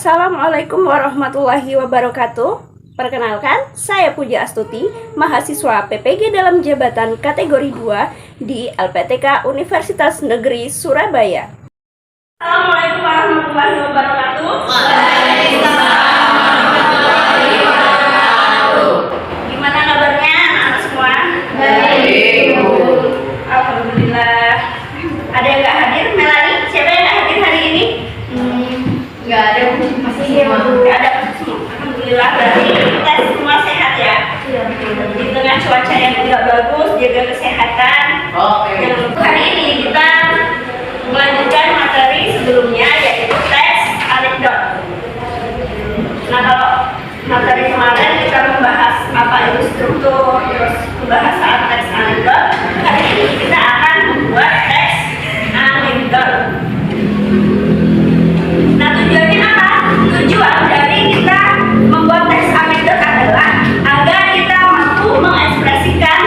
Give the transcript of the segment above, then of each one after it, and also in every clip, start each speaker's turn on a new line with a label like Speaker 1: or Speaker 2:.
Speaker 1: Assalamualaikum warahmatullahi wabarakatuh. Perkenalkan, saya Puja Astuti, mahasiswa PPG dalam jabatan kategori 2 di LPTK Universitas Negeri Surabaya. Assalamualaikum warahmatullahi wabarakatuh. Gimana kabarnya anak-anak semua? Baik, Bu. Alhamdulillah. Ada yang nggak hadir? Melani, siapa yang nggak hadir hari ini?
Speaker 2: Nggak ada, Bu. Masih
Speaker 1: Nggak ada. Alhamdulillah, berarti kita semua sehat ya. Di tengah cuaca yang tidak bagus, jaga kesehatan. Jangan lupa hari ini kita melanjutkan materi sebelumnya, yaitu teks anekdot. Nah, kalau materi kemarin kita membahas apa itu struktur, terus pembahasan teks anekdot. Hari ini kita akan membuat teks anekdot. Nah, tujuannya apa? Tujuan dari kita membuat teks anekdot adalah agar kita mampu mengekspresikan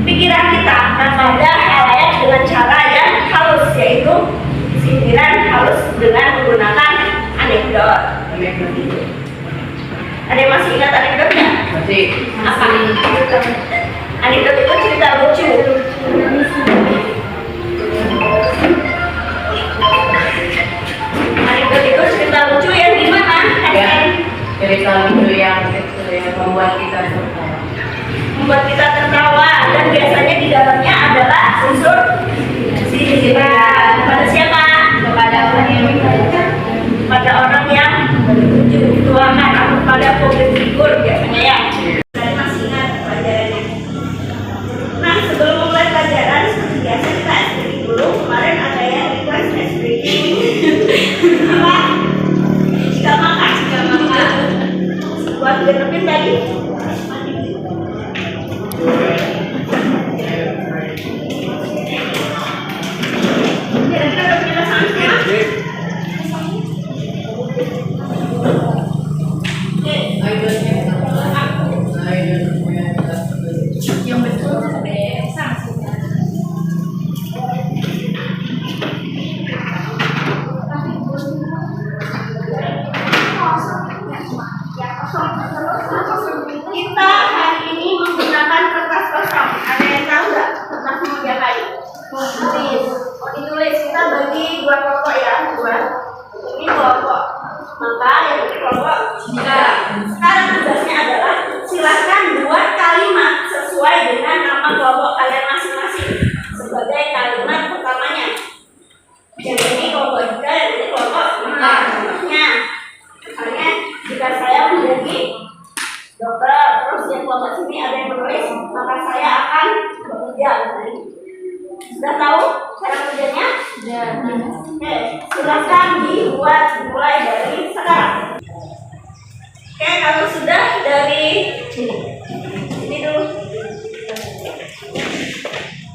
Speaker 1: pikiran kita kepada halayak dengan cara yang halus, yaitu sindiran halus dengan menggunakan anekdot. Ada yang masih ingat anekdotnya?
Speaker 2: Masih.
Speaker 1: Apa? Anekdot itu cerita lucu. Anekdot itu cerita lucu yang gimana?
Speaker 2: Ya, cerita lucu yang membuat kita tertawa.
Speaker 1: Membuat kita tertawa, dan biasanya di dalamnya adalah unsur sindiran. Kepada siapa?
Speaker 2: Kepada orang yang mengajarkan.
Speaker 1: Pada orang yang dituakan atau pada public figure biasanya ya. Saya masih ingat pelajarannya. Nah, sebelum mulai pelajaran seperti biasa kita SPP dulu. Kemarin ada yang request SPP. Apa? Jika makan. Buat genepin tadi. Kira-kira udah punya pasangannya?
Speaker 2: Yang betul
Speaker 1: Kita hari ini menggunakan kertas kosong. Ada yang tahu nggak kertas mau diapain? Oh, ditulis. Kita bagi dua kelompok ya, dua. Ini kelompok. Maka yang ini kelompok. Sekarang tugasnya adalah silakan buat kalimat sesuai dengan nama kelompok kalian masing-masing sebagai kalimat pertamanya. Yang ini kelompok juga, yang ini kelompok. Contohnya, misalnya jika saya menjadi dokter, terus yang kelompok sini ada yang menulis, maka saya akan bekerja. Sudah tahu cara kerjanya?
Speaker 2: Sudah.
Speaker 1: Oke, silakan dibuat mulai dari sekarang. Oke, kalau sudah dari sini dulu.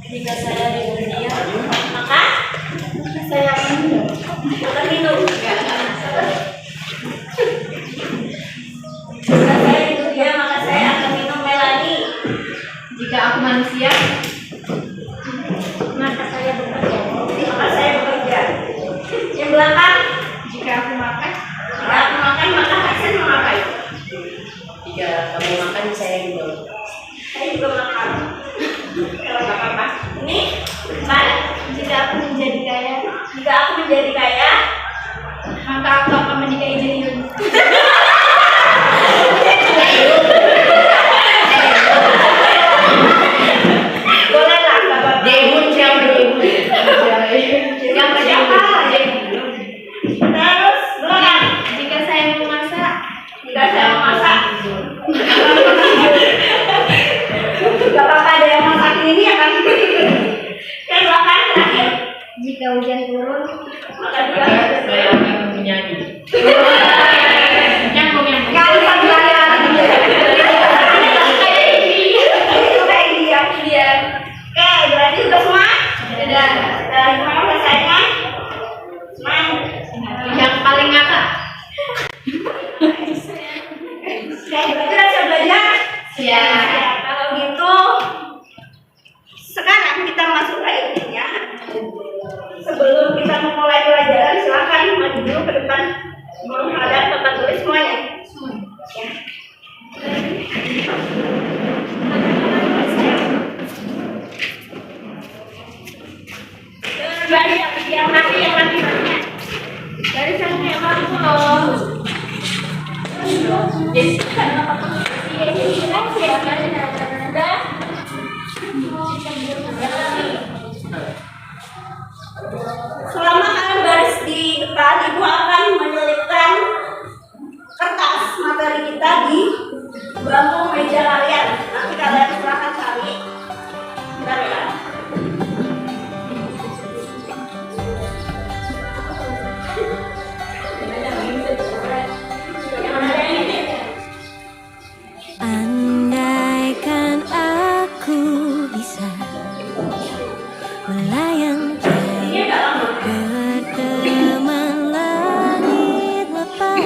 Speaker 2: Jika saya bekerja,
Speaker 1: Maka saya minum. Bukan minum. Jika saya bekerja, maka saya akan minum Melani.
Speaker 2: jika aku manusia,
Speaker 1: Maka saya bekerja. Maka saya bekerja. Yang belakang,
Speaker 2: jika aku makan,
Speaker 1: jika aku makan, maka Hasan memakai.
Speaker 2: jika kamu makan, saya juga.
Speaker 1: Saya juga makan. Kalau nggak apa-apa. Ini, baik.
Speaker 2: Jika aku menjadi kaya,
Speaker 1: Jika aku menjadi kaya,
Speaker 2: maka aku akan menikahi Jayun.
Speaker 1: bolehlah, nggak apa-apa.
Speaker 2: Jayun siapa Jayun?
Speaker 1: Yang siapa? Terus belakang.
Speaker 2: Jika saya memasak,
Speaker 1: Jika saya memasak, nggak apa-apa, ada yang masak ini akan. Yang belakang terakhir.
Speaker 2: jika hujan turun,
Speaker 1: Maka juga.
Speaker 2: saya akan menyanyi. Nyambung.
Speaker 1: Kalau satu lagi itu kayak dia. Oke, berarti sudah semua?
Speaker 2: Sudah.
Speaker 1: Dari mana selesainya? Semuanya.
Speaker 2: Yang paling ngakak.
Speaker 1: Oke, berarti udah siap belajar?
Speaker 2: Siap.
Speaker 1: Ya, kalau gitu sekarang kita masuk ke intinya. Sebelum kita memulai pelajaran, silakan maju dulu ke depan. menghadap tempat tulis semuanya. Ya. Dari yang nanti dari sana yang baru loh. Jadi selama kalian baris di depan, ibu akan menyelipkan kertas materi kita di bangku meja kalian. Nanti kalian silahkan cari. Bentar ya.
Speaker 3: Andaikan aku bisa melayang jauh berteman langit lepas,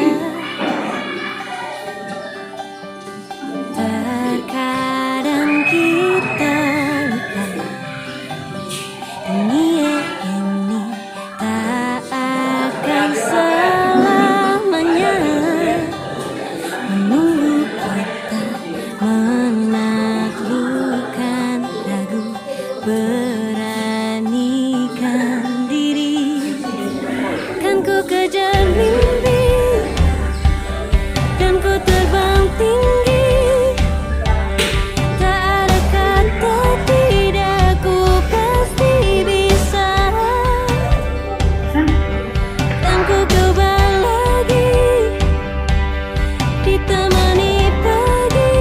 Speaker 3: terkadang kita lupa dunia ini tak akan selamanya menunggu kita menaklukkan ragu, beranikan diri. Kan ku kejar mimpi, kan ku terbang tinggi, tak ada kata tidak, ku pasti bisa. Kan ku coba lagi, ditemani pagi,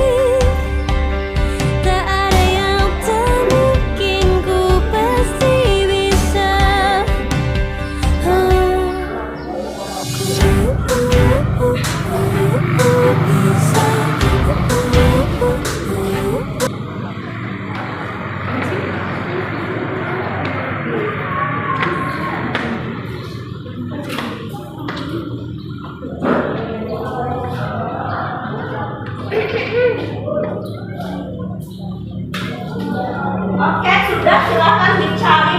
Speaker 3: tak ada yang tak mungkin, ku pasti bisa.
Speaker 1: Oke, sudah, silakan dicari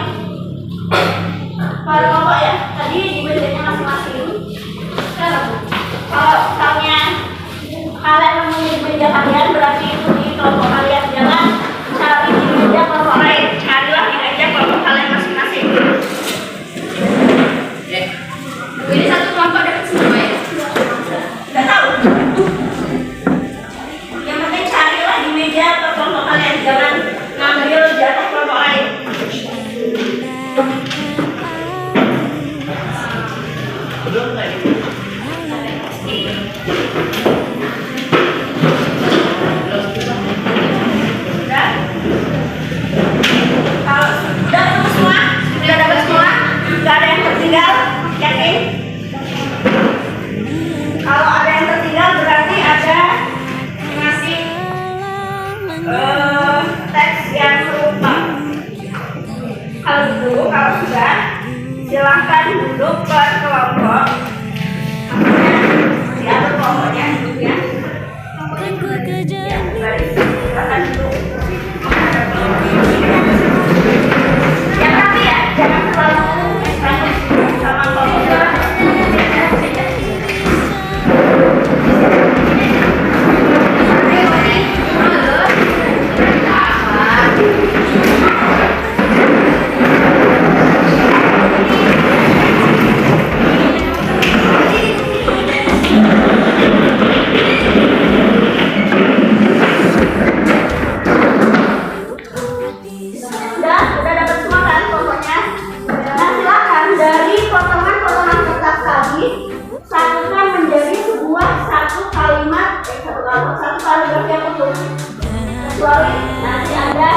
Speaker 1: pada kelompok ya. Tadi di mejanya masing-masing. Sekarang, kalau misalnya kalian menemukan di meja kalian, berarti itu di kelompok kalian. Jangan cari di meja kelompok lain. Carilah di meja kelompok kalian masing-masing.
Speaker 2: Ini satu kelompok dapat semua ya?
Speaker 1: Udah tahu? Yang penting carilah di meja kelompok kalian. Jangan ngambil jatah kelompok lain. Udah? Kalau udah ketemu semua, sudah dapat semua, nggak ada yang tertinggal, yakin? Kalau ada yang tertinggal berarti ada ngasih teks yang serupa. Kalau gitu, kalau sudah, silahkan duduk per kelompok. Diatur kelompoknya duduk ya.
Speaker 3: Kan ku kejar
Speaker 1: Ya, baris. Silahkan duduk. Ya tapi ya, jangan terlalu sama kelompok. Udah dapat semua kan pokoknya. Nah silakan dari potongan-potongan kertas tadi satukan menjadi satu kalimat, satu paragraf yang utuh. Kecuali nanti ada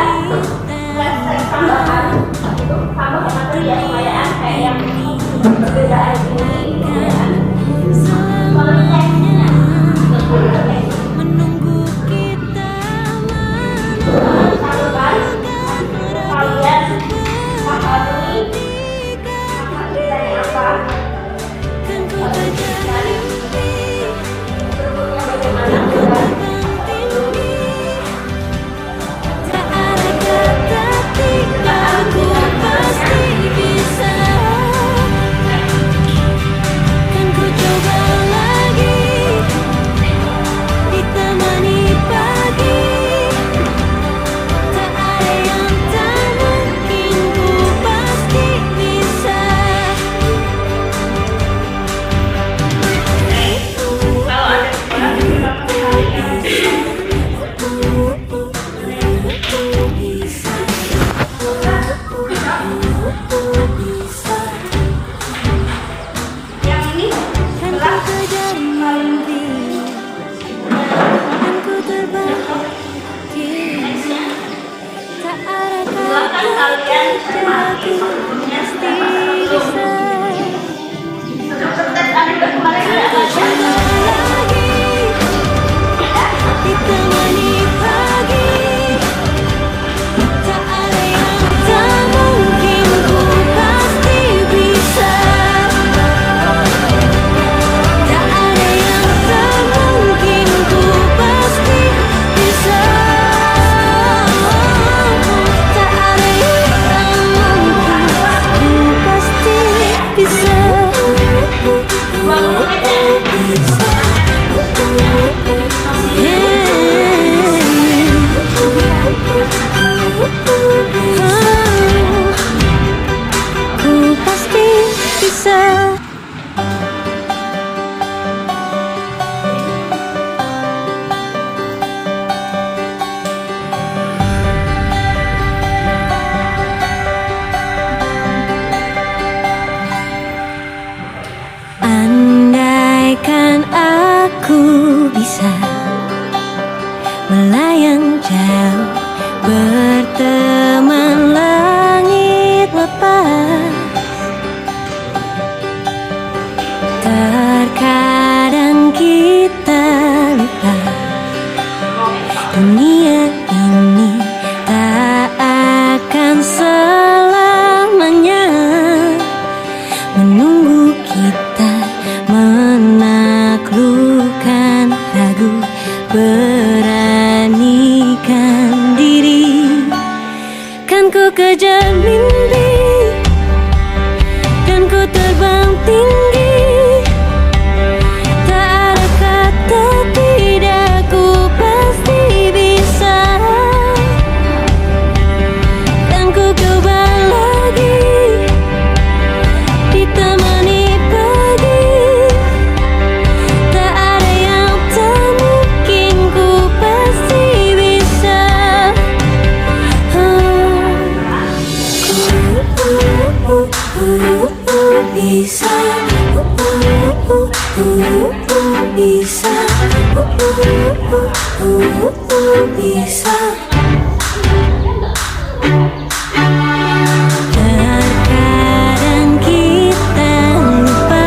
Speaker 1: teks tambahan, itu tambah materi ya supaya kayak yang perbedaan ini. Kalau teksnya
Speaker 3: menunggu kita
Speaker 1: satu kan kalian pahami materi apa.
Speaker 3: kan ku kejar mimpi,
Speaker 1: Berikutnya bagaimana?
Speaker 3: tak ada kata tidak, ku pasti bisa. Kan melayang jauh berteman langit lepas. Terkadang kita lupa dunia ini tak akan selamanya menunggu kita menaklukkan ragu, beranikan diri. Kan ku kejar mimpi, kan ku terbang tinggi. Tak ada kata tidak, ku pasti bisa. Dan ku coba lagi, ditemani pagi. Tak ada yang tak mungkin, ku pasti bisa. Bisa, bisa, bisa. Terkadang kita lupa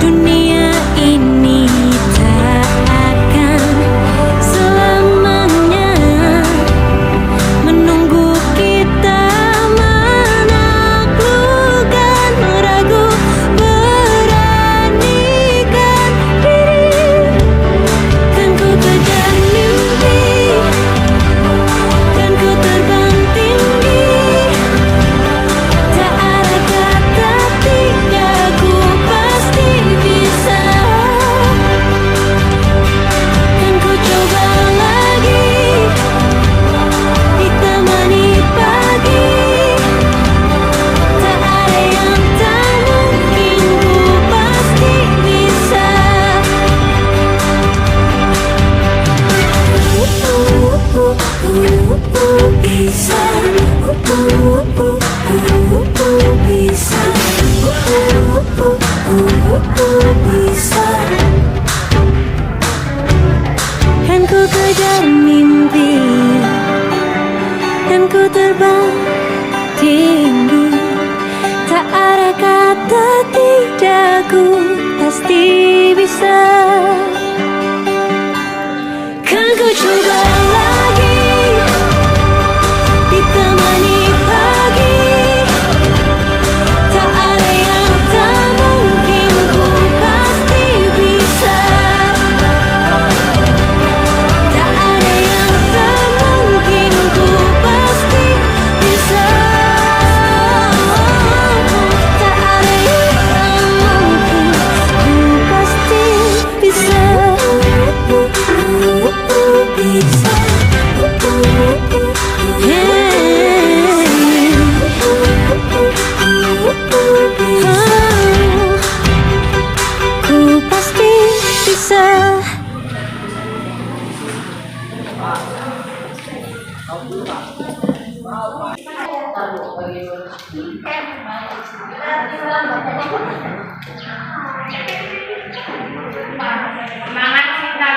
Speaker 3: dunia ini tak akan selamanya menunggu kita menaklukkan ragu, beranikan diri. Kan ku kejar mimpi, kan ku terbang tinggi. Tak ada kata tidak, ku pasti bisa. Kan ku coba lagi, ditemani pagi. Tak ada yang tak mungkin, ku pasti bisa. Bisa, bisa, bisa. Kan ku kejar mimpi, kan ku terbang tinggi. Tak ada kata tidak, ku pasti bisa. Kan ku coba lagi, ditemani pagi. Tak ada yang tak mungkin, ku pasti bisa. Tak ada yang tak mungkin, ku pasti bisa. Tak ada yang tak mungkin, ku pasti bisa. Bisa. Ku pasti bisa.
Speaker 1: Semangat kita.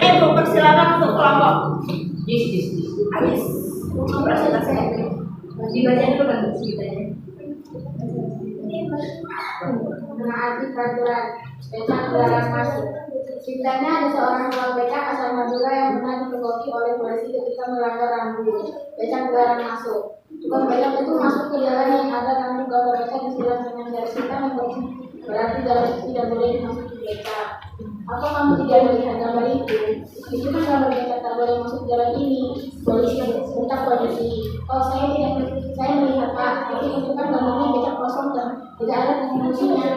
Speaker 1: Ibu persilakan untuk kelompok. Habis. Presentasinya. Dibaca dulu kan ceritanya.
Speaker 4: Menaati peraturan becak dilarang masuk. Ceritanya ada seorang tukang becak asal Madura yang pernah dipergoki oleh polisi ketika melanggar rambu. Becak dilarang masuk. Tukang becak itu masuk ke jalan yang ada rambu kalau becak disilang dengan garis hitam yang berarti jalan itu tidak boleh dimasuki becak. Apa kamu tidak melihat gambar itu? Itu kan gambar becak tak boleh masuk jalan ini. Polisi bentak polisi. Oh saya melihat Pak, tapi itu kan gambarnya becak kosong dan tidak ada pengemudinya.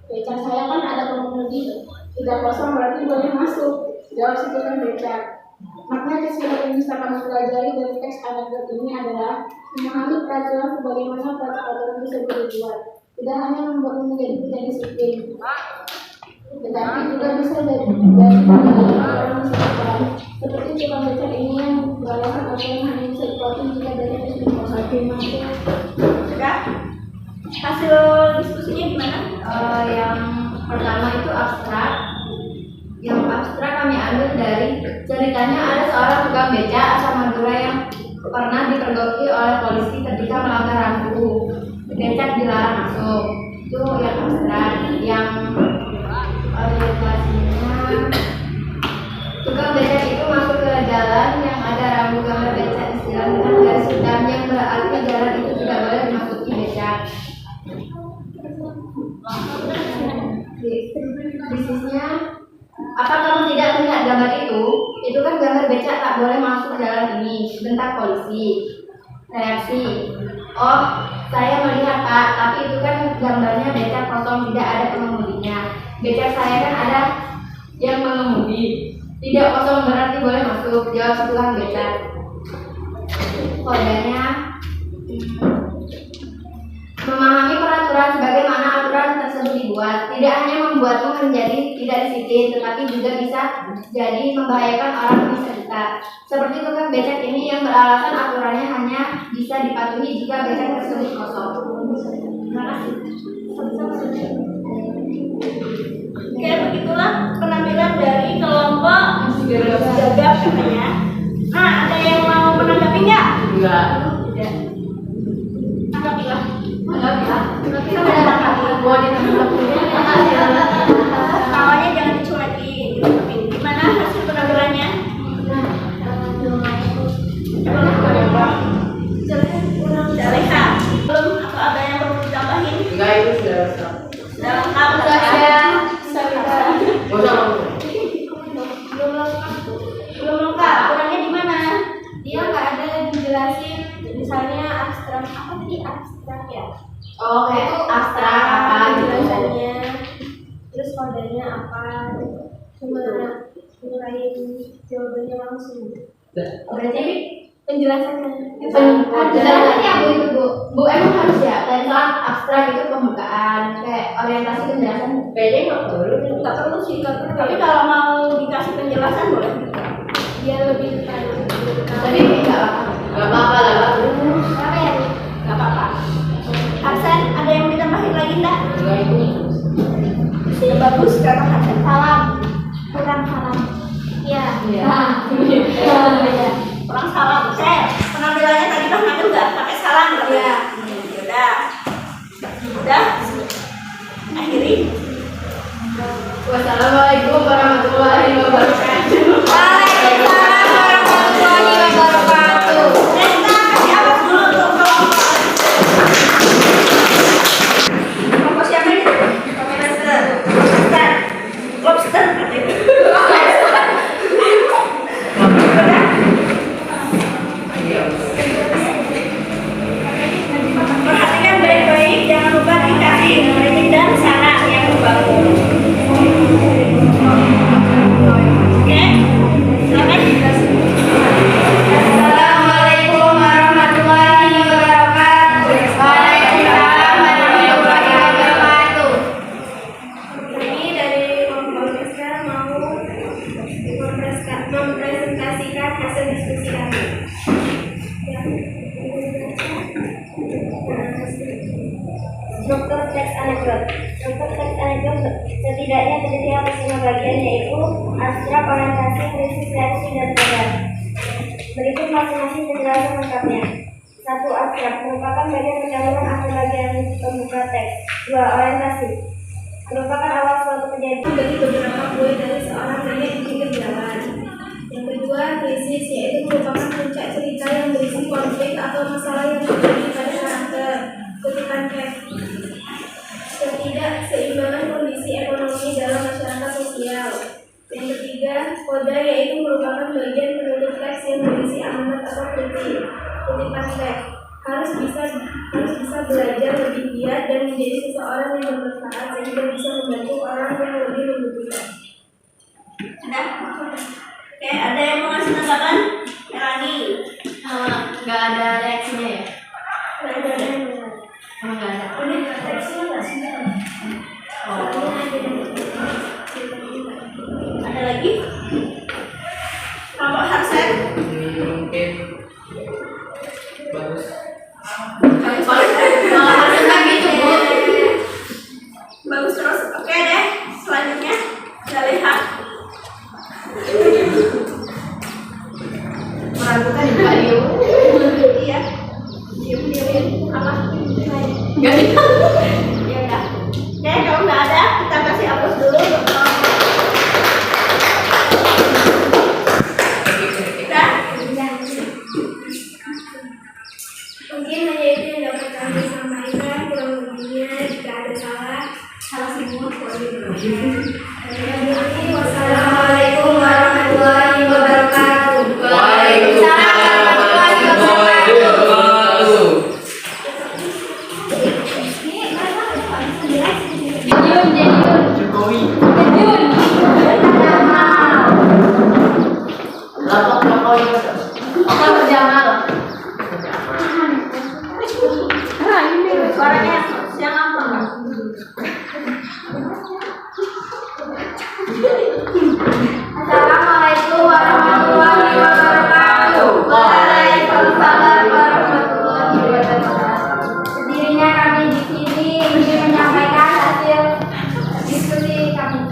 Speaker 4: Becak saya kan ada pengemudi. Tidak kosong berarti boleh masuk. Jawab si tukang becak. Makna kecil yang bisa kamu pelajari dari teks anekdot ini adalah memahami peraturan sebagaimana peraturan tersebut dibuat. Tidak hanya membuatmu menjadi tidak disiplin. Tetapi juga bisa dari orang sekitar. Seperti tukang becak ini yang beralasan aturan hanya bisa dipotong jika becak itu masuk.
Speaker 1: Sudah? Hasil diskusinya gimana?
Speaker 5: Yang pertama itu abstrak. Yang abstrak kami ambil dari ceritanya ada seorang tukang beca asal Madura yang pernah dipergoki oleh polisi ketika melanggar rambu. Becak dilarang masuk. Itu yang abstrak. Yang orientasinya, tukang becak itu masuk ke jalan yang ada rambu gambar becak istilahnya garis hitam yang berarti jalan itu tidak boleh dimasuki becak. Bisnisnya, apa kamu tidak melihat gambar itu? Itu kan gambar becak tak boleh masuk ke jalan ini. Bentak polisi. Reaksi, oh saya melihat Pak, tapi itu kan gambarnya becak kosong, tidak ada pengemudinya. Becak saya kan ada yang mengemudi. Tidak kosong berarti boleh masuk, jawab tukang becak. Kodenya, memahami peraturan sebagaimana aturan tersebut dibuat, tidak hanya membuatmu menjadi tidak disiplin, tetapi juga bisa jadi membahayakan orang di sekitar. Seperti tukang becak ini yang beralasan aturannya hanya bisa dipatuhi jika becak tersebut kosong. Terima kasih.
Speaker 1: Oke, begitulah penampilan dari kelompok gagap katanya. Nah, ada yang mau menanggapi nggak?
Speaker 2: Enggak.
Speaker 1: Tidak. Tanggapilah. Kawannya jangan dicuekin. Gimana hasil penampilannya? Jaleha. Belum atau ada yang perlu ditambahin?
Speaker 2: Enggak, itu sudah lengkap.
Speaker 1: Sudah lengkap. Belum lengkap. Kurangnya di mana?
Speaker 4: Dia nggak ada dijelasin, misalnya abstrak apa tadi abstrak ya?
Speaker 5: Oh, kayak abstrak apa gitu.
Speaker 4: Penjelasannya, terus kodenya apa? Cuma nguraiin jawabannya langsung.
Speaker 5: Berarti
Speaker 4: Penjelasannya.
Speaker 5: penjelasannya Bu itu Bu emang harus ya. Kayak soal abstrak itu pembukaan, kayak orientasi penjelasan.
Speaker 2: Kayaknya nggak perlu.
Speaker 4: Nggak perlu sih, nggak perlu.
Speaker 1: Tapi kalau mau dikasih penjelasan boleh.
Speaker 4: Dia lebih detail.
Speaker 5: Tapi enggak apa-apa.
Speaker 2: Nggak apa-apa lah.
Speaker 4: Apa ya?
Speaker 1: Gak apa-apa. Hasan, ada yang ditambahin lagi enggak?
Speaker 2: Enggak itu.
Speaker 1: Ya bagus kata Hasan.
Speaker 4: Salam. Kurang salam. Iya.
Speaker 2: Iya.
Speaker 4: Iya.
Speaker 1: Kurang salam. Penampilannya tadi pas ngadu nggak pakai salam nggak?
Speaker 4: Iya.
Speaker 1: Udah. Udah. Akhiri.
Speaker 5: Wassalamualaikum warahmatullahi wabarakatuh.
Speaker 1: Waalaikumsalam warahmatullahi wabarakatuh. Kita kasih awas dulu untuk kelompok siapa ini? Lobster. Lobster. Perhatikan baik-baik, jangan lupa dikasih kritik dan saran yang membangun. Oke, silakan.
Speaker 5: Assalamualaikum warahmatullahi wabarakatuh. Waalaikumsalam warahmatullahi wabarakatuh.
Speaker 4: Kami dari kelompok Lobster mau mempresentasikan hasil diskusi kami. Struktur teks anekdot. Struktur teks anekdot setidaknya terdiri atas 5 bagian, yaitu abstrak, orientasi, krisis, reaksi, dan program. Berikut masing-masing penjelasan lengkapnya. 1. Abstrak merupakan bagian pendahuluan atau bagian pembuka teks. 2. Orientasi merupakan awal suatu kejadian bagi beberapa kue dari seorang nenek di pinggir jalan. Yang kedua, krisis, yaitu merupakan puncak cerita yang berisi konflik atau masalah yang terjadi pada karakter kutipan teks. Ketidakseimbangan kondisi ekonomi dalam masyarakat sosial. Yang ketiga, koda, yaitu merupakan bagian penutup teks yang berisi amanat atau kutipan teks. Harus bisa belajar lebih giat dan menjadi seseorang yang bermanfaat sehingga bisa membantu orang yang lebih membutuhkan.
Speaker 1: Sudah? Oke, ada yang mau ngasih tanggapan? Melani.
Speaker 5: Nggak ada reaksinya ya?
Speaker 4: Nggak ada yang
Speaker 5: Emang nggak ada.
Speaker 4: ini teksnya nggak sih?
Speaker 5: Oh.
Speaker 4: Ini ada.
Speaker 5: Apa Jamal?
Speaker 1: Nah, ini suaranya yang apa nggak?
Speaker 5: Assalamualaikum warahmatullahi wabarakatuh. Waalaikumsalam warahmatullahi wabarakatuh. Berdirinya kami di sini ingin menyampaikan hasil diskusi kami.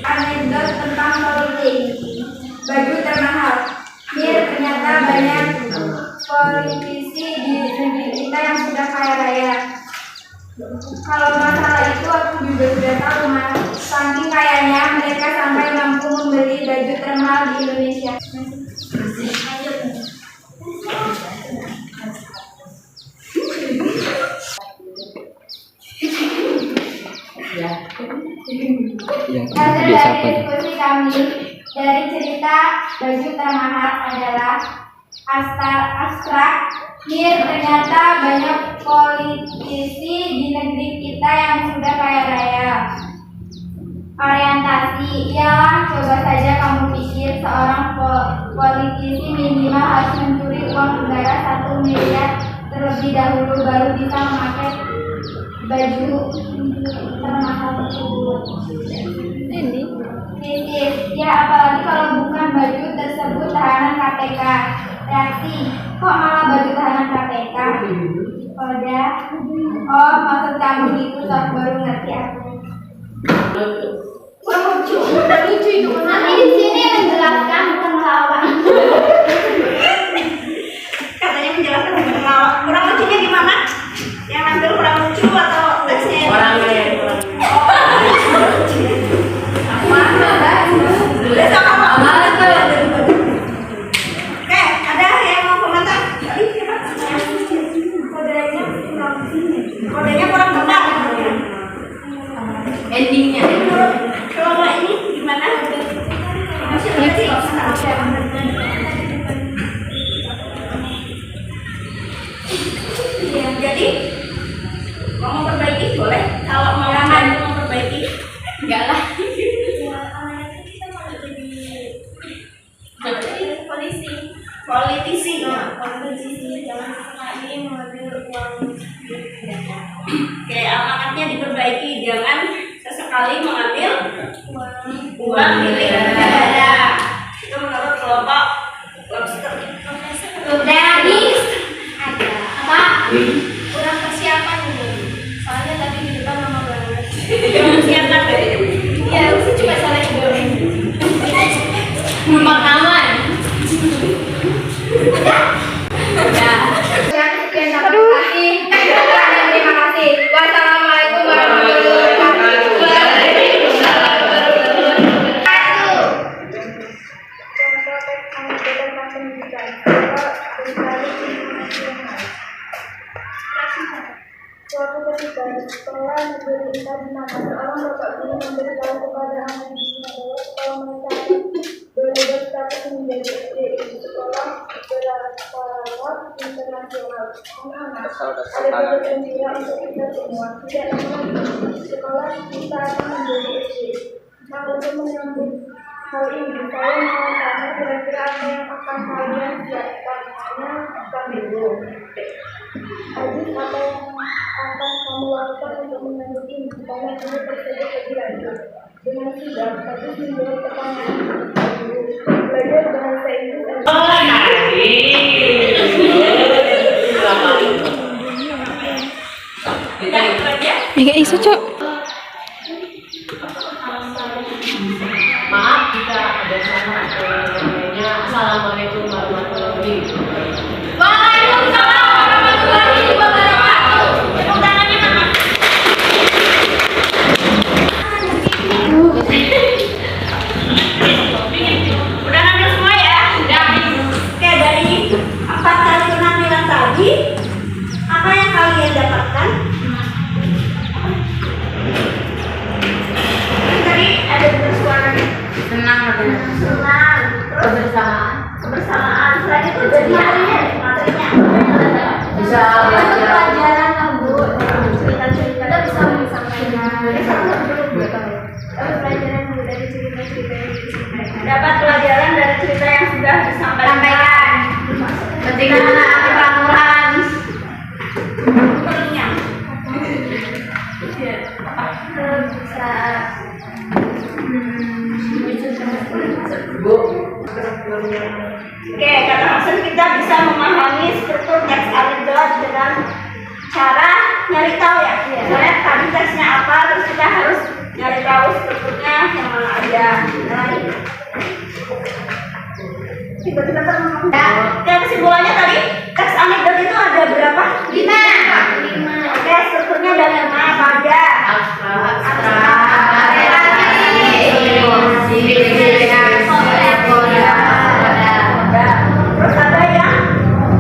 Speaker 5: Anekdot tentang politik. Baju termahal. Mir, ternyata banyak politisi di negeri kita yang sudah kaya raya. Kalau masalah itu aku juga sudah tahu, Mas. Saking kayanya mereka sampai mampu membeli baju termahal di Indonesia. Hasil dari diskusi kami dari cerita baju termahal adalah abstrak. Mir, ternyata banyak politisi di negeri kita yang sudah kaya raya. Orientasi, iyalah coba saja kamu pikir seorang politisi minimal harus mencuri uang negara 1 miliar terlebih dahulu baru bisa memakai baju termahal tersebut. Kritis, ya apalagi kalau bukan baju tersebut tahanan KPK. Reaksi, kok malah baju tahanan KPK? Udah, oh maksud kamu gitu, sok baru ngerti aku.
Speaker 1: Kurang lucu, udah lucu itu.
Speaker 5: Nanti di sini menjelaskan bukan melawak.
Speaker 1: Katanya menjelaskan bukan melawak. Kurang lucunya gimana? Yang ambil kurang lucu atau teksnya?
Speaker 2: Orangnya yang kurang.
Speaker 1: Udah sama apa? Oke, ada yang mau komentar? Kodenya kurang benar.
Speaker 2: Endingnya.
Speaker 1: Kalau ini gimana? Masih berarti ya, jadi mau memperbaiki boleh. Kalau mau memperbaiki,
Speaker 2: Enggak lah.
Speaker 1: politisi jangan sekali mengambil uang. Oke, amanatnya diperbaiki, jangan sesekali mengambil uang milik negara. Itu menurut kelompok lobster.
Speaker 5: Udah habis. Apa?
Speaker 1: Kurang persiapan dulu. Soalnya tadi di depan lama banget. Persiapan dari ya, itu cuma salah goreng.
Speaker 2: Pemakaman.
Speaker 5: Terima kasih. Terima kasih. Wassalamualaikum warahmatullahi
Speaker 4: Suatu ketika di sekolah negeri kita di mana seorang bapak guru memberitahu kepada anak-anaknya bahwa sekolah mereka berubah status menjadi SD di sekolah bertaraf internasional. Anak-anak, ada kabar gembira untuk kita semua. Tidak lama lagi sekolah kita akan menjadi SD. Nah, untuk menyambut hal ini, saya mau tanya kira-kira apa yang akan kalian siapkan? Hanya akan dulu. Aziz, apa yang akan kamu lakukan untuk menyambut ini? Karena ini tersebut lebih lanjut. Dengan sigap, tapi menjawab pertanyaan dulu. Belajar bahasa Inggris
Speaker 3: Enggak iso, Cok.
Speaker 2: Maaf jika ada salah atau lainnya. Assalamualaikum warahmatullahi wabarakatuh.
Speaker 5: Waalaikumsalam warahmatullahi wabarakatuh. Tepuk tangannya mana?
Speaker 1: Udah ngambil semua ya? Udah. Oke, dari 4 kali penampilan tadi, apa yang kalian dapatkan? kebersamaan. Selain itu jadi materinya.
Speaker 2: Bisa
Speaker 4: Itu
Speaker 2: belajar.
Speaker 4: pelajaran lah Bu.
Speaker 1: Cerita-cerita
Speaker 4: Kita bisa menyampaikan.
Speaker 1: dapat pelajaran dari cerita-cerita yang disampaikan. Dapat pelajaran dari cerita yang sudah disampaikan.
Speaker 2: Bagaimana arti pelamuran?
Speaker 1: Perlunya.
Speaker 2: Bu.
Speaker 1: Oke, kata Hasan kita bisa memahami struktur teks anekdot dengan cara nyari tahu ya. Misalnya tadi teksnya apa, terus kita harus nyari tahu strukturnya yang mana aja. Nah, tiba-tiba termahami. Ya, kesimpulannya tadi teks anekdot itu ada berapa? 5. Oke, strukturnya ada 5 apa aja? Terus ada yang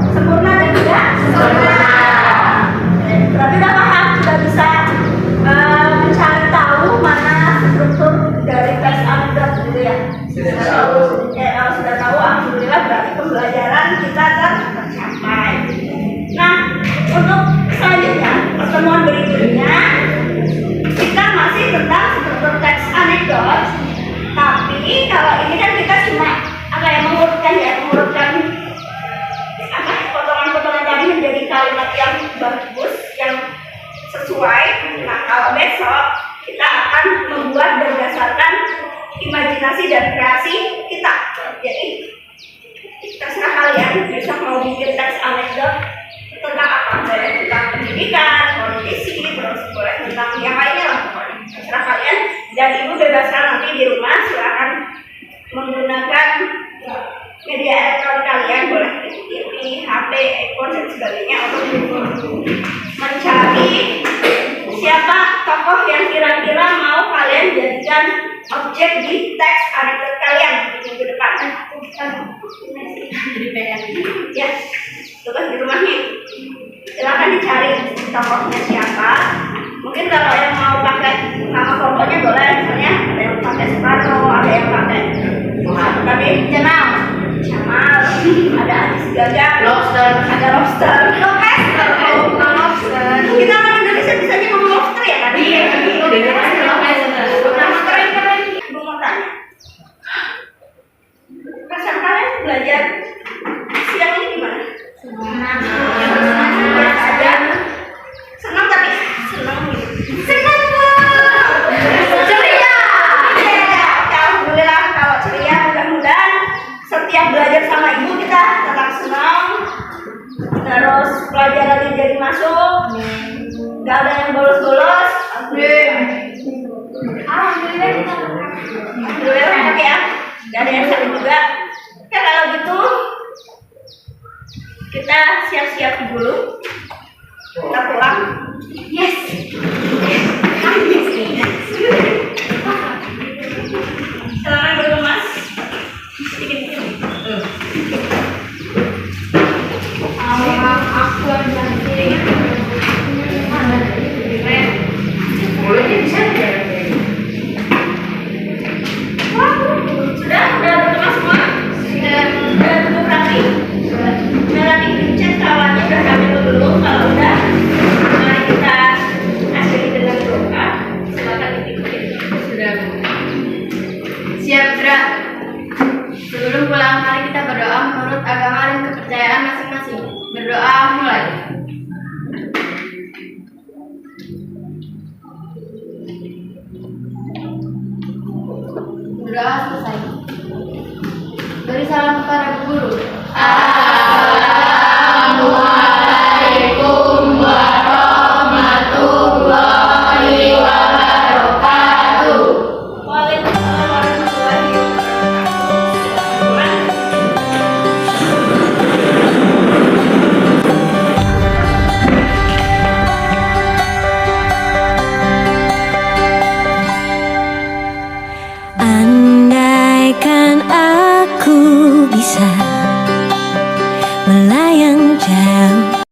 Speaker 1: sempurna dan tidak sempurna. Berarti udah paham, sudah bisa mencari tahu mana struktur dari teks anekdot gitu ya. Kalau sudah tahu, alhamdulillah berarti pembelajaran kita tercapai. Nah, untuk selanjutnya pertemuan berikutnya kita masih tentang struktur teks anekdot. Tapi kalau ini kan kita cuma apa ya, mengurutkan apa potongan-potongan tadi menjadi kalimat yang bagus, yang sesuai. Nah, kalau besok kita akan membuat berdasarkan imajinasi dan kreasi kita. Jadi terserah kalian besok mau bikin teks anekdot tentang apa, tentang pendidikan, politisi, terus boleh tentang yang lainnya lah pokoknya. Terserah kalian, dan ibu bebaskan nanti di rumah, silakan menggunakan media elektronik kalian, boleh TV, HP, iPhone dan sebagainya untuk mencari siapa tokoh yang kira-kira mau kalian jadikan objek di teks anekdot kalian minggu depan. Ya, tugas di rumah nih. Silakan dicari tokohnya siapa. Mungkin kalau yang mau pakai nama tokohnya boleh, misalnya ada yang pakai Soekarno, ada yang pakai tapi Jamal, ada Aziz Gaga, ada lobster. Kita orang Indonesia bisanya ngomong lobster ya kan? Iya. Nama keren-keren. Ibu mau tanya, perasaan kalian belajar siang ini gimana? Biasa aja. Senang tapi senang gitu. Senang Bu. Ceria. Alhamdulillah kalau ceria, mudah-mudahan setiap belajar sama ibu kita tetap senang. Terus pelajarannya jadi masuk. Gak ada yang bolos-bolos. Alhamdulillah kita. Alhamdulillah ya. Gak ada yang sakit juga. Oke, kalau gitu kita siap-siap dulu. Kita pulang. Yes. Selamat berkemas. Sedikit-sedikit. Aku
Speaker 2: Mulutnya bisa ya?
Speaker 1: sudah berkemas semua. Sudah duduk rapi. Melani cek kawannya udah rapi dulu. Kalau udah, mari kita akhiri dengan doa. Silakan dipimpin.
Speaker 5: Sudah. Siap, Dra. Sebelum pulang, mari kita berdoa menurut agama dan kepercayaan masing-masing. Berdoa mulai. Berdoa selesai. Beri salam kepada guru.